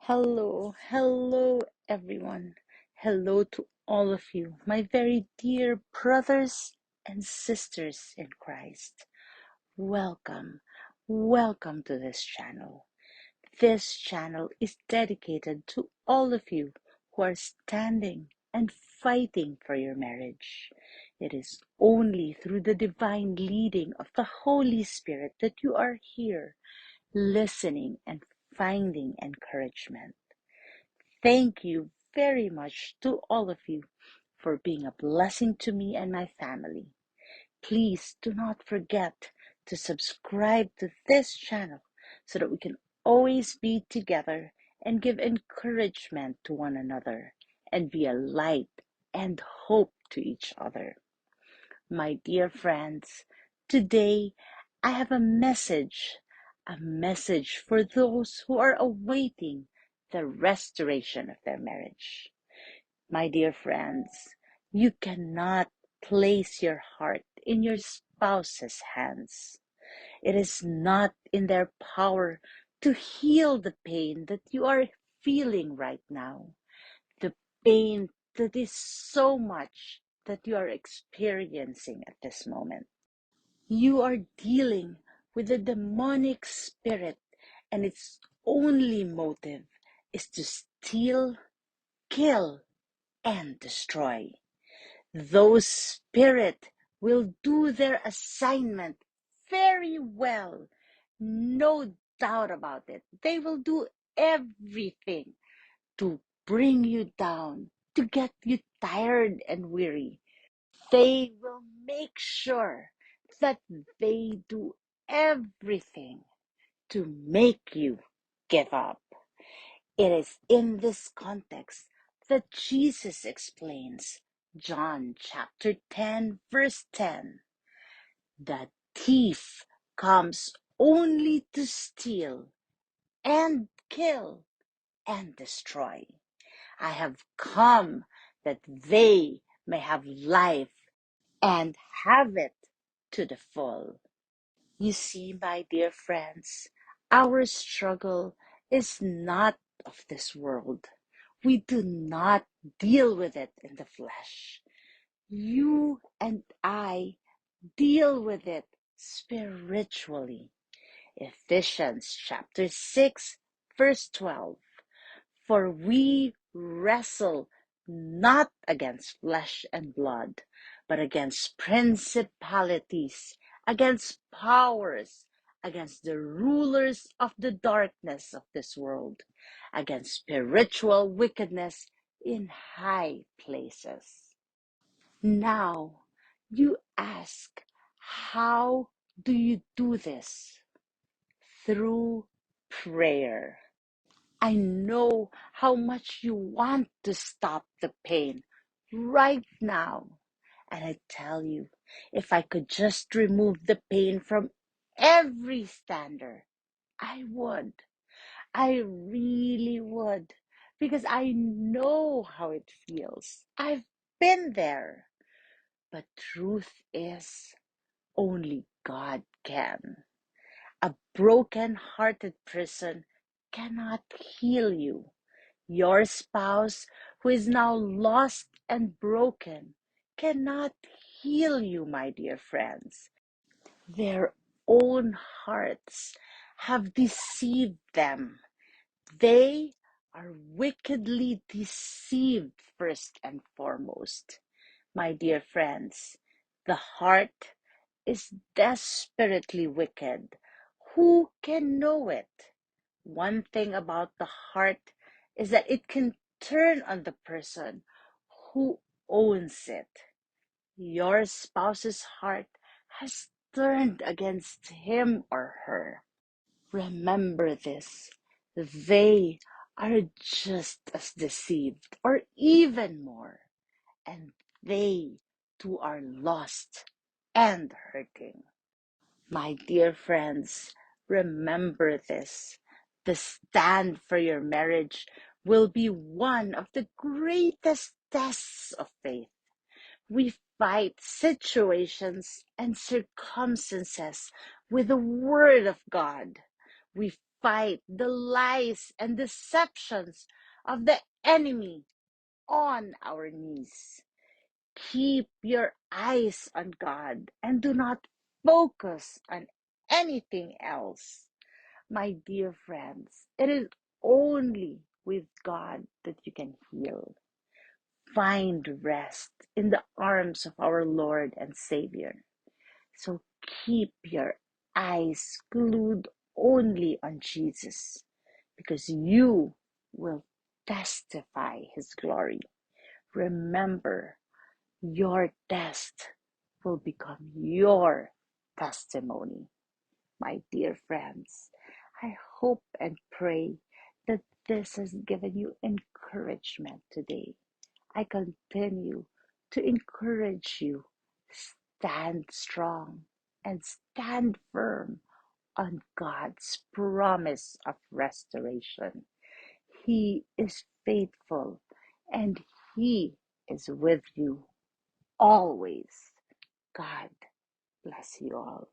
Hello, everyone. Hello to all of you, my very dear brothers and sisters in Christ. Welcome, welcome to this channel. This channel is dedicated to all of you who are standing and fighting for your marriage. It is only through the divine leading of the Holy Spirit that you are here, listening and finding encouragement. Thank you very much to all of you for being a blessing to me and my family. Please do not forget to subscribe to this channel so that we can always be together and give encouragement to one another and be a light and hope to each other. My dear friends, today I have a message for those who are awaiting the restoration of their marriage. My dear friends, you cannot place your heart in your spouse's hands. It is not in their power to heal the pain that you are feeling right now. The pain that is so much that you are experiencing at this moment. You are dealing with a demonic spirit, and its only motive is to steal, kill, and destroy. Those spirits will do their assignment very well. No doubt about it. They will do everything to bring you down, to get you tired and weary. They will make sure that they do everything to make you give up. It is in this context that Jesus explains John chapter 10, verse 10. The thief comes only to steal and kill and destroy. I have come that they may have life and have it to the full. You see, my dear friends, our struggle is not of this world. We do not deal with it in the flesh. You and I deal with it spiritually. Ephesians chapter 6, verse 12. For we wrestle not against flesh and blood, but against principalities, against powers, against the rulers of the darkness of this world, against spiritual wickedness in high places. Now, you ask, how do you do this? Through prayer. I know how much you want to stop the pain right now. And I tell you, if I could just remove the pain from every stander, I would. I really would. Because I know how it feels. I've been there. But truth is, only God can. A broken-hearted person cannot heal you. Your spouse, who is now lost and broken, cannot heal you, my dear friends. Their own hearts have deceived them. They are wickedly deceived first and foremost. My dear friends, the heart is desperately wicked. Who can know it? One thing about the heart is that it can turn on the person who owns it. Your spouse's heart has turned against him or her. Remember this. They are just as deceived, or even more, and they too are lost and hurting. My dear friends, remember this. The stand for your marriage will be one of the greatest tests of faith. We fight situations and circumstances with the Word of God. We fight the lies and deceptions of the enemy on our knees. Keep your eyes on God and do not focus on anything else. My dear friends, it is only with God that you can heal. Find rest in the arms of our Lord and Savior. So keep your eyes glued only on Jesus, because you will testify His glory. Remember, your test will become your testimony. My dear friends, I hope and pray that this has given you encouragement today. I continue to encourage you. Stand strong and stand firm on God's promise of restoration. He is faithful and He is with you always. God bless you all.